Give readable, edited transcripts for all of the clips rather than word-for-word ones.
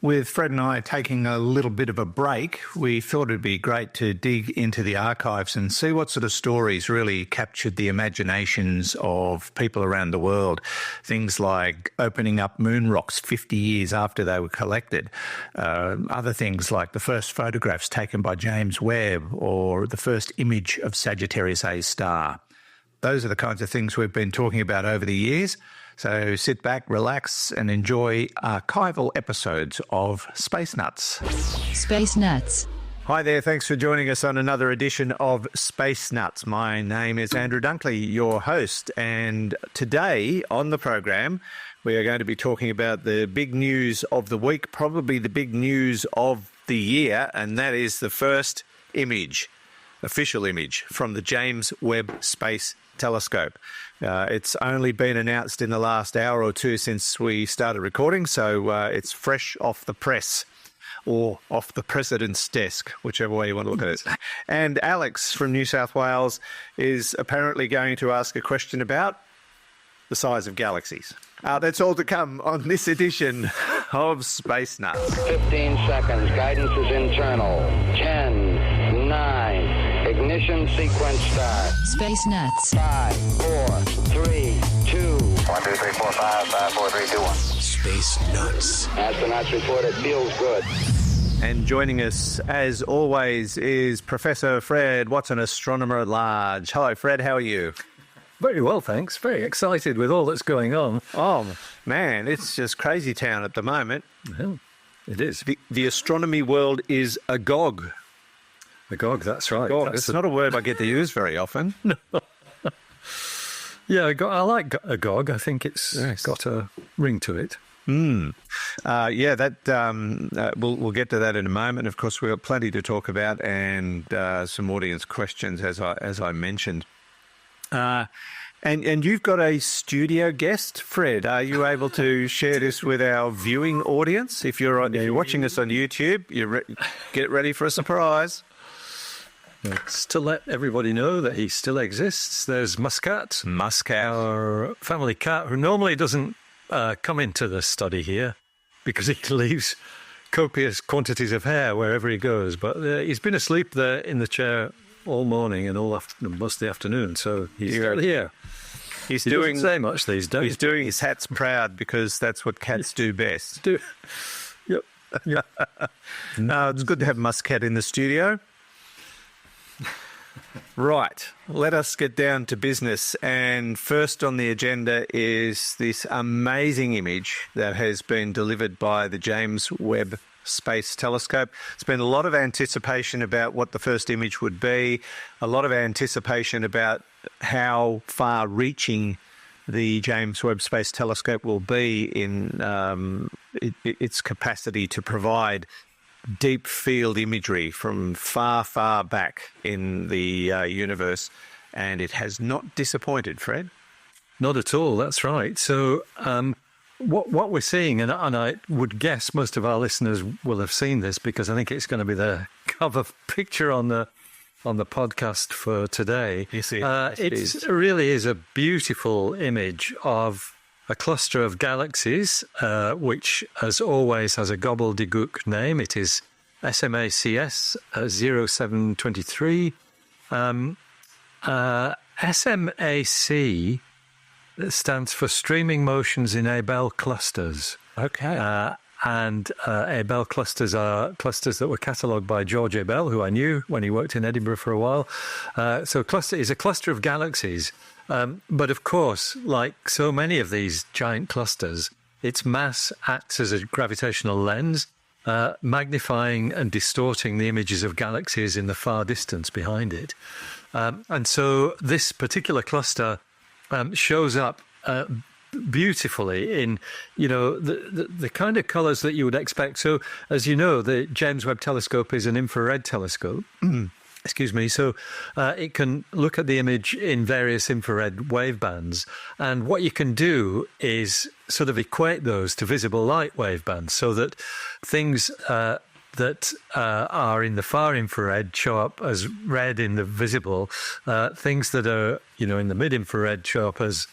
With Fred and I taking a little bit of a break, we thought it'd be great to dig into the archives and see what sort of stories really captured the imaginations of people around the world. Things like opening up moon rocks 50 years after they were collected. Other things like the first photographs taken by James Webb or the first image of Sagittarius A star. Those are the kinds of things we've been talking about over the years. So sit back, relax, and enjoy archival episodes of Space Nuts. Space Nuts. Hi there, thanks for joining us on another edition of Space Nuts. My name is Andrew Dunkley, your host, and today on the program we are going to be talking about the big news of the week, probably the big news of the year, and that is the first official image from the James Webb Space Telescope. It's only been announced in the last hour or two since we started recording, so it's fresh off the press or off the president's desk, whichever way you want to look at it. And Alex from New South Wales is apparently going to ask a question about the size of galaxies. That's all to come on this edition of Space Nuts. 15 seconds. Guidance is internal. 10, 9... Ignition sequence start. Space Nuts. 5, 4, 3, 2. 1, 2, 3, 4, 5, 5, 4, 3, 2, 1. Space Nuts. Astronauts report it feels good. And joining us, as always, is Professor Fred Watson, astronomer at large. Hello, Fred. How are you? Very well, thanks. Very excited with all that's going on. Oh, man, it's just crazy town at the moment. Well, it is. The astronomy world is agog. Agog, that's right. Agog. It's not a word I get to use very often. Yeah, I like agog. I think it's got a ring to it. We'll get to that in a moment. Of course, we've got plenty to talk about and some audience questions, as I mentioned. And you've got a studio guest, Fred. Are you able to share this with our viewing audience? If you're watching us on YouTube, get ready for a surprise. It's to let everybody know that he still exists. There's Muscat, our family cat, who normally doesn't come into the study here because he leaves copious quantities of hair wherever he goes. But he's been asleep there in the chair all morning and most of the afternoon, so he's still here. He doesn't say much these days. He's doing his hats proud because that's what cats do best. Yep. No, it's good to have Muscat in the studio. Right, let us get down to business. And first on the agenda is this amazing image that has been delivered by the James Webb Space Telescope. It's been a lot of anticipation about what the first image would be, a lot of anticipation about how far-reaching the James Webb Space Telescope will be in its capacity to provide deep field imagery from far, far back in the universe, and it has not disappointed, Fred. Not at all, that's right. So what we're seeing, and I would guess most of our listeners will have seen this because I think it's going to be the cover picture on the podcast for today. Yes, it really is a beautiful image of a cluster of galaxies, which, as always, has a gobbledygook name. It is SMACS 0723. SMAC stands for Streaming Motions in Abell Clusters. Okay. And Abell clusters are clusters that were catalogued by George Abell, who I knew when he worked in Edinburgh for a while. So cluster is a cluster of galaxies. But of course, like so many of these giant clusters, its mass acts as a gravitational lens, magnifying and distorting the images of galaxies in the far distance behind it. And so this particular cluster shows up beautifully in, the kind of colours that you would expect. So, as you know, the James Webb Telescope is an infrared telescope. Excuse me. So it can look at the image in various infrared wave bands. And what you can do is sort of equate those to visible light wave bands so that things that are in the far infrared show up as red in the visible. Things that are, in the mid-infrared show up as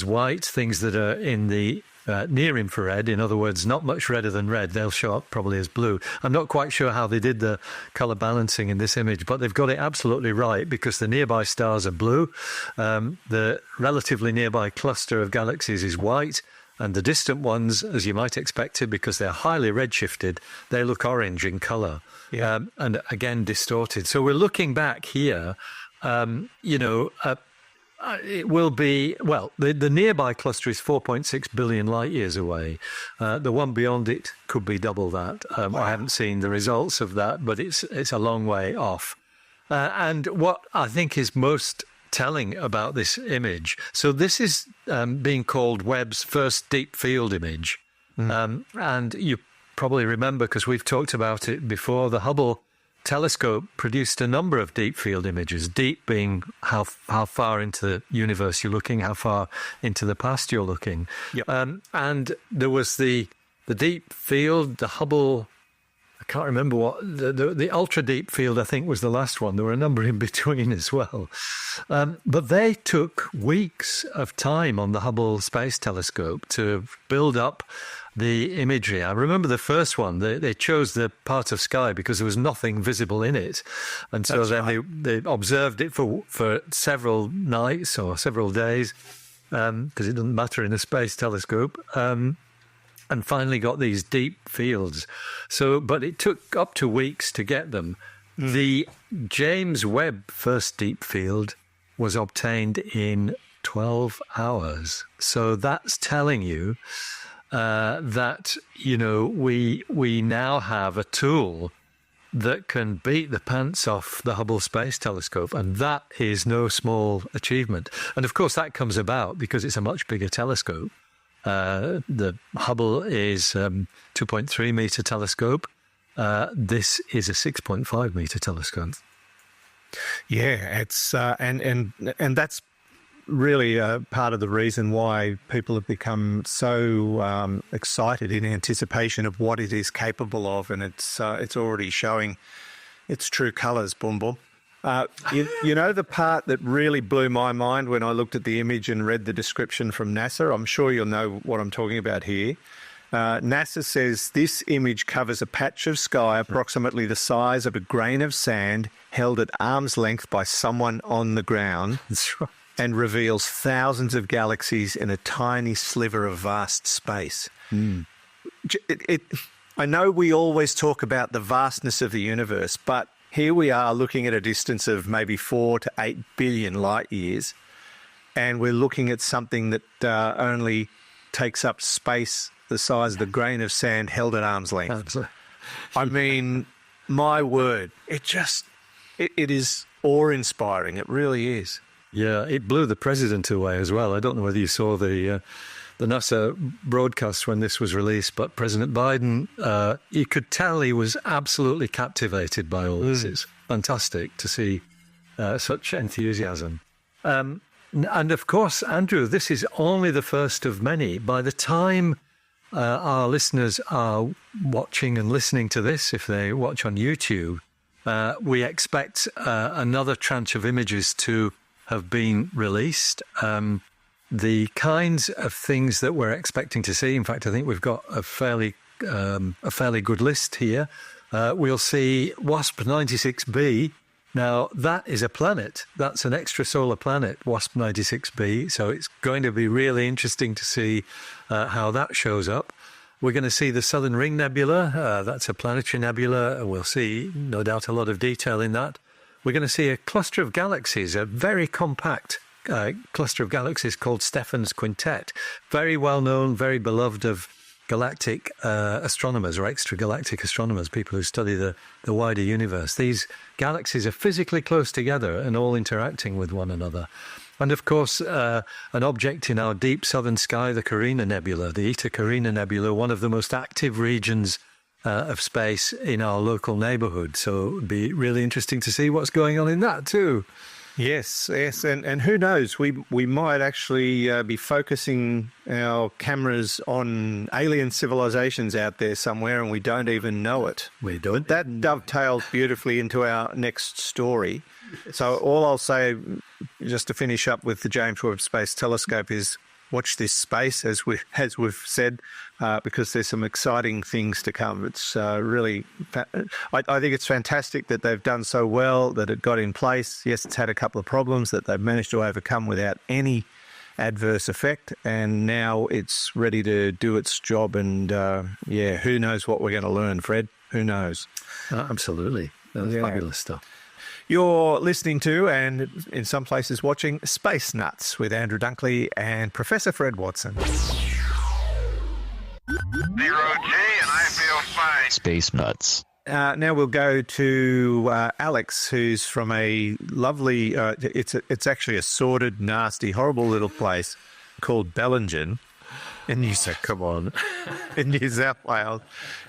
white. Things that are in the near infrared, in other words, not much redder than red. They'll show up probably as blue. I'm not quite sure how they did the color balancing in this image, but they've got it absolutely right because the nearby stars are blue. The relatively nearby cluster of galaxies is white, and the distant ones, as you might expect it, because they're highly redshifted, they look orange in color, and again distorted. So we're looking back here, it will be, well, the nearby cluster is 4.6 billion light years away. The one beyond it could be double that. I haven't seen the results of that, but it's a long way off. And what I think is most telling about this image, so this is being called Webb's first deep field image. And you probably remember, because we've talked about it before, the Hubble Telescope produced a number of deep field images, deep being how far into the universe you're looking, how far into the past you're looking. Yep. And there was the deep field, the Hubble, I can't remember what, the ultra deep field I think was the last one. There were a number in between as well. But they took weeks of time on the Hubble Space Telescope to build up the imagery. I remember the first one, they chose the part of sky because there was nothing visible in it. And so they observed it for several nights or several days, because it doesn't matter in a space telescope, and finally got these deep fields. But it took up to weeks to get them. The James Webb first deep field was obtained in 12 hours. So that's telling you that, we now have a tool that can beat the pants off the Hubble Space Telescope, and that is no small achievement. And of course that comes about because it's a much bigger telescope. The Hubble is 2.3 meter telescope. This is a 6.5 meter telescope. Yeah, it's and that's really part of the reason why people have become so excited in anticipation of what it is capable of, and it's already showing its true colours. Boom, boom. You know the part that really blew my mind when I looked at the image and read the description from NASA? I'm sure you'll know what I'm talking about here. NASA says this image covers a patch of sky approximately the size of a grain of sand held at arm's length by someone on the ground. That's right. And reveals thousands of galaxies in a tiny sliver of vast space. I know we always talk about the vastness of the universe, but here we are looking at a distance of maybe 4 to 8 billion light years, and we're looking at something that only takes up space the size of the grain of sand held at arm's length. Absolutely. I mean, my word, it is awe-inspiring. It really is. Yeah, it blew the president away as well. I don't know whether you saw the NASA broadcast when this was released, but President Biden, you could tell he was absolutely captivated by all this. It's fantastic to see such enthusiasm. And of course, Andrew, this is only the first of many. By the time our listeners are watching and listening to this, if they watch on YouTube, we expect another tranche of images to have been released. The kinds of things that we're expecting to see, in fact, I think we've got a fairly good list here. We'll see WASP 96b. Now, that is a planet. That's an extrasolar planet, WASP 96b. So it's going to be really interesting to see how that shows up. We're going to see the Southern Ring Nebula. That's a planetary nebula. We'll see, no doubt, a lot of detail in that. We're going to see a cluster of galaxies, a very compact cluster of galaxies called Stephan's Quintet. Very well known, very beloved of galactic astronomers or extragalactic astronomers, people who study the wider universe. These galaxies are physically close together and all interacting with one another. And of course, an object in our deep southern sky, the Carina Nebula, the Eta Carina Nebula, one of the most active regions of space in our local neighbourhood. So it would be really interesting to see what's going on in that too. Yes, and who knows, we might actually be focusing our cameras on alien civilizations out there somewhere and we don't even know it. We don't. That dovetails beautifully into our next story. So all I'll say, just to finish up with the James Webb Space Telescope, is watch this space, as we've said, because there's some exciting things to come. It's really, I think it's fantastic that they've done so well, that it got in place. Yes, it's had a couple of problems that they've managed to overcome without any adverse effect, and now it's ready to do its job. And who knows what we're going to learn, Fred? Who knows? Absolutely. That's fabulous stuff. You're listening to, and in some places watching, Space Nuts with Andrew Dunkley and Professor Fred Watson. 0G, and I feel fine. Space Nuts. Now we'll go to Alex, who's from a lovely, it's actually a sordid, nasty, horrible little place called Bellingen. In New South Wales.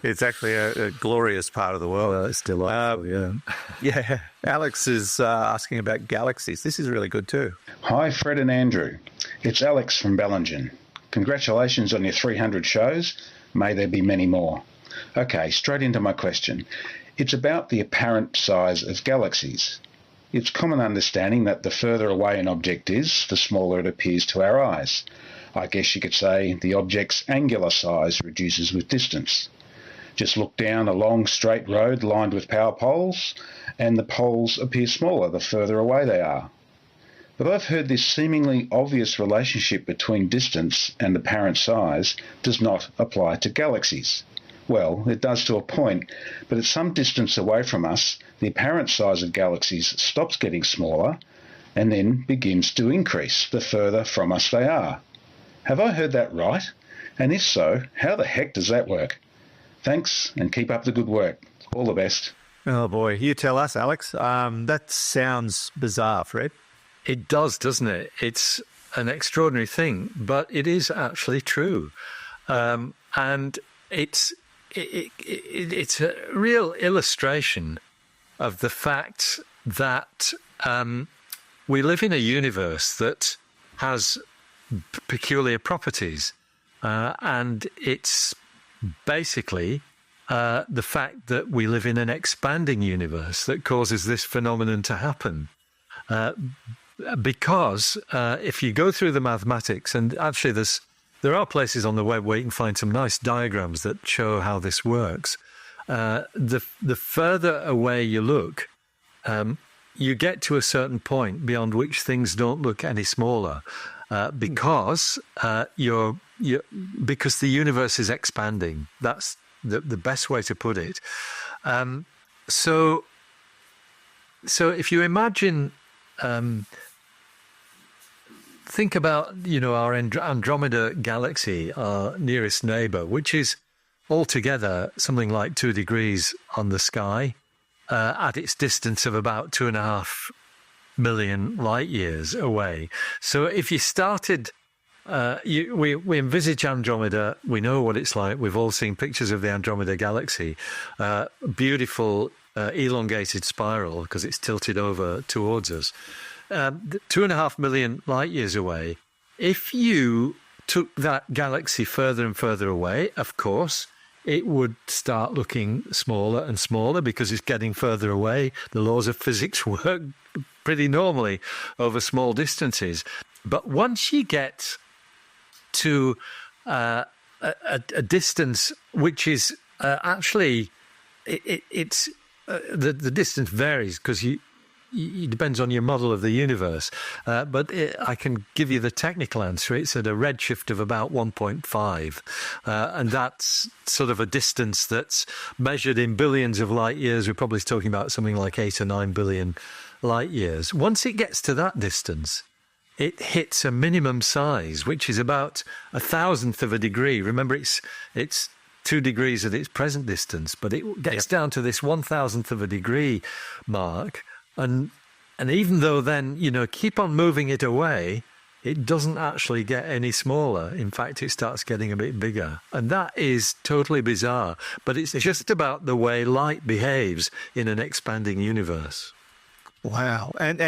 It's actually a glorious part of the world. Well, it's delightful, Yeah. Alex is asking about galaxies. This is really good too. Hi, Fred and Andrew. It's Alex from Bellingen. Congratulations on your 300 shows. May there be many more. Okay, straight into my question. It's about the apparent size of galaxies. It's common understanding that the further away an object is, the smaller it appears to our eyes. I guess you could say the object's angular size reduces with distance. Just look down a long straight road lined with power poles, and the poles appear smaller the further away they are. But I've heard this seemingly obvious relationship between distance and apparent size does not apply to galaxies. Well, it does to a point, but at some distance away from us, the apparent size of galaxies stops getting smaller and then begins to increase the further from us they are. Have I heard that right? And if so, how the heck does that work? Thanks, and keep up the good work. All the best. Oh boy, you tell us, Alex. That sounds bizarre, Fred. It does, doesn't it? It's an extraordinary thing, but it is actually true. And it's a real illustration of the fact that we live in a universe that has peculiar properties, and it's basically the fact that we live in an expanding universe that causes this phenomenon to happen. Because if you go through the mathematics, and actually there are places on the web where you can find some nice diagrams that show how this works. The further away you look, you get to a certain point beyond which things don't look any smaller. Because because the universe is expanding. That's the best way to put it. So if you imagine, think about our Andromeda galaxy, our nearest neighbour, which is altogether something like 2 degrees on the sky, at its distance of about 2.5 million light years away. So if you started, we envisage Andromeda, we know what it's like. We've all seen pictures of the Andromeda galaxy, beautiful elongated spiral because it's tilted over towards us. 2.5 million light years away. If you took that galaxy further and further away, of course, it would start looking smaller and smaller because it's getting further away. The laws of physics work pretty normally over small distances. But once you get to a distance which is actually, it's the distance varies because it depends on your model of the universe. But I can give you the technical answer. It's at a redshift of about 1.5. And that's sort of a distance that's measured in billions of light years. We're probably talking about something like 8 or 9 billion light years. Once it gets to that distance, it hits a minimum size, which is about 1,000th of a degree. Remember, it's 2 degrees at its present distance, but it gets down to this 1,000th of a degree mark. And even though then, keep on moving it away, it doesn't actually get any smaller. In fact, it starts getting a bit bigger. And that is totally bizarre. But it's just about the way light behaves in an expanding universe. Wow. And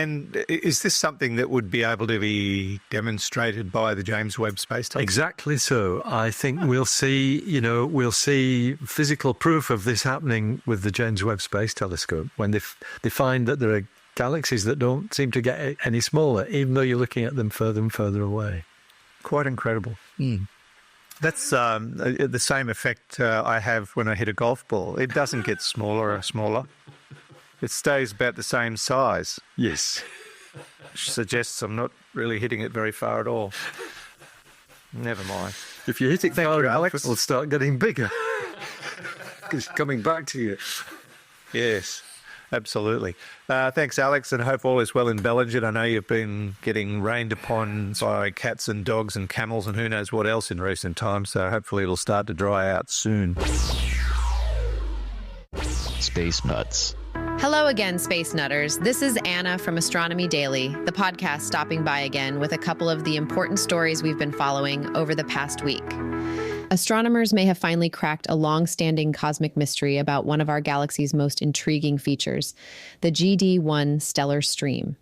is this something that would be able to be demonstrated by the James Webb Space Telescope? Exactly so. I think we'll see physical proof of this happening with the James Webb Space Telescope when they find that there are galaxies that don't seem to get any smaller, even though you're looking at them further and further away. Quite incredible. That's the same effect I have when I hit a golf ball. It doesn't get smaller or smaller. It stays about the same size, Yes. which suggests I'm not really hitting it very far at all. Never mind. If you hit it Thank far you, enough, Alex. it will start getting bigger. It's coming back to you. Yes, absolutely. Thanks, Alex, and hope all is well in Bellingen. I know you've been getting rained upon by cats and dogs and camels and who knows what else in recent times, so hopefully it'll start to dry out soon. Space Nuts. Hello again, Space Nutters. This is Anna from Astronomy Daily, the podcast stopping by again with a couple of the important stories we've been following over the past week. Astronomers may have finally cracked a long-standing cosmic mystery about one of our galaxy's most intriguing features, the GD1 stellar stream.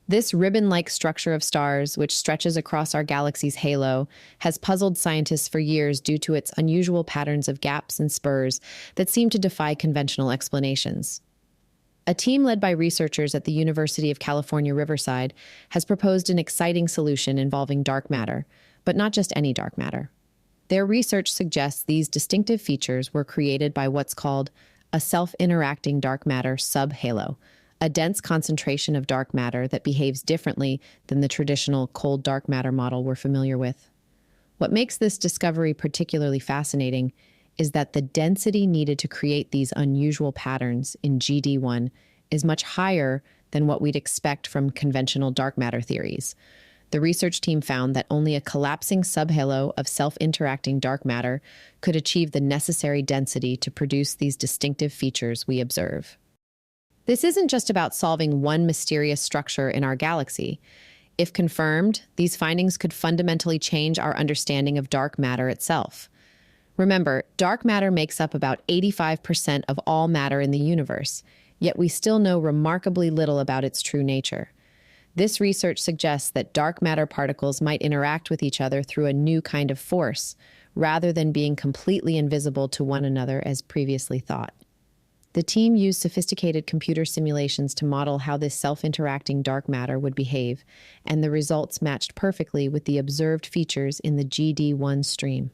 This ribbon-like structure of stars, which stretches across our galaxy's halo, has puzzled scientists for years due to its unusual patterns of gaps and spurs that seem to defy conventional explanations. A team led by researchers at the University of California, Riverside has proposed an exciting solution involving dark matter, but not just any dark matter. Their research suggests these distinctive features were created by what's called a self-interacting dark matter subhalo, a dense concentration of dark matter that behaves differently than the traditional cold dark matter model we're familiar with. What makes this discovery particularly fascinating is that the density needed to create these unusual patterns in GD1 is much higher than what we'd expect from conventional dark matter theories. The research team found that only a collapsing subhalo of self-interacting dark matter could achieve the necessary density to produce these distinctive features we observe. This isn't just about solving one mysterious structure in our galaxy. If confirmed, these findings could fundamentally change our understanding of dark matter itself. Remember, dark matter makes up about 85% of all matter in the universe, yet we still know remarkably little about its true nature. This research suggests that dark matter particles might interact with each other through a new kind of force, rather than being completely invisible to one another as previously thought. The team used sophisticated computer simulations to model how this self-interacting dark matter would behave, and the results matched perfectly with the observed features in the GD1 stream.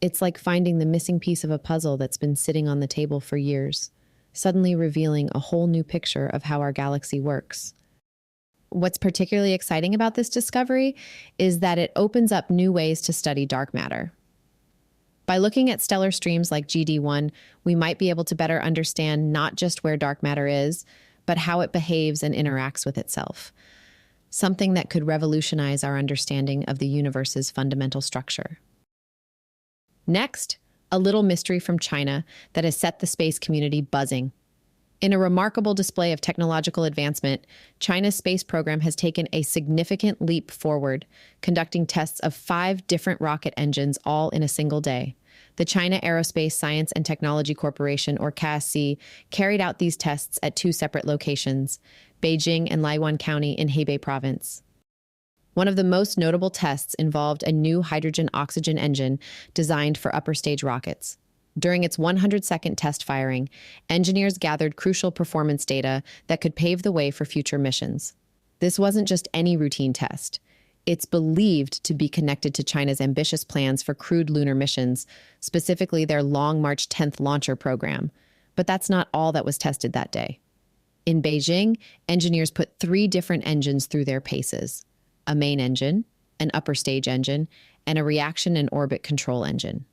It's like finding the missing piece of a puzzle that's been sitting on the table for years, suddenly revealing a whole new picture of how our galaxy works. What's particularly exciting about this discovery is that it opens up new ways to study dark matter. By looking at stellar streams like GD1, we might be able to better understand not just where dark matter is, but how it behaves and interacts with itself, something that could revolutionize our understanding of the universe's fundamental structure. Next, a little mystery from China that has set the space community buzzing. In a remarkable display of technological advancement, China's space program has taken a significant leap forward, conducting tests of 5 different rocket engines all in a single day. The China Aerospace Science and Technology Corporation, or CASC, carried out these tests at 2 separate locations, Beijing and Laiwan County in Hebei Province. One of the most notable tests involved a new hydrogen-oxygen engine designed for upper stage rockets. During its 100-second test firing, engineers gathered crucial performance data that could pave the way for future missions. This wasn't just any routine test. It's believed to be connected to China's ambitious plans for crewed lunar missions, specifically their Long March 10th launcher program. But that's not all that was tested that day. In Beijing, engineers put 3 different engines through their paces: a main engine, an upper stage engine, and a reaction and orbit control engine.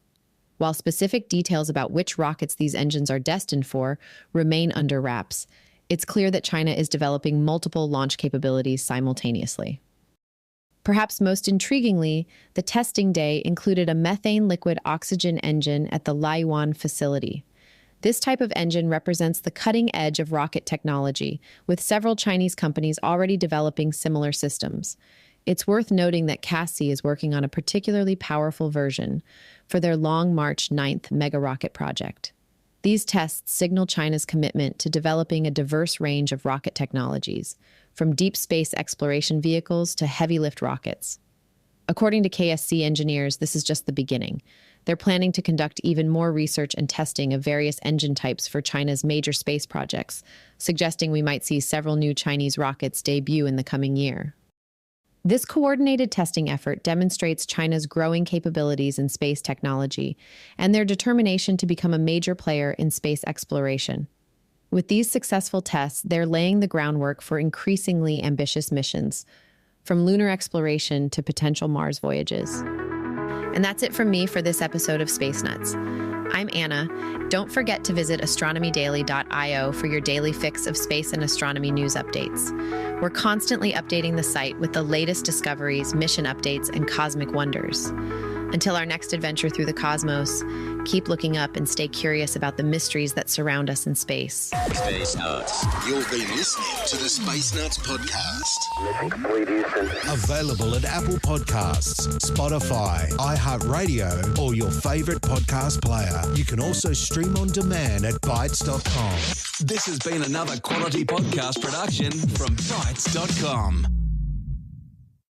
While specific details about which rockets these engines are destined for remain under wraps, it's clear that China is developing multiple launch capabilities simultaneously. Perhaps most intriguingly, the testing day included a methane liquid oxygen engine at the Laiwan facility. This type of engine represents the cutting edge of rocket technology, with several Chinese companies already developing similar systems. It's worth noting that CASC is working on a particularly powerful version for their Long March 9th mega rocket project. These tests signal China's commitment to developing a diverse range of rocket technologies, from deep space exploration vehicles to heavy lift rockets. According to KSC engineers, this is just the beginning. They're planning to conduct even more research and testing of various engine types for China's major space projects, suggesting we might see several new Chinese rockets debut in the coming year. This coordinated testing effort demonstrates China's growing capabilities in space technology and their determination to become a major player in space exploration. With these successful tests, they're laying the groundwork for increasingly ambitious missions, from lunar exploration to potential Mars voyages. And that's it from me for this episode of Space Nuts. I'm Anna. Don't forget to visit astronomydaily.io for your daily fix of space and astronomy news updates. We're constantly updating the site with the latest discoveries, mission updates, and cosmic wonders. Until our next adventure through the cosmos, keep looking up and stay curious about the mysteries that surround us in space. Space Nuts. You've been listening to the Space Nuts podcast. Mission complete, Houston. Available at Apple Podcasts, Spotify, iHeartRadio, or your favorite podcast player. You can also stream on demand at Bytes.com. This has been another quality podcast production from Bytes.com.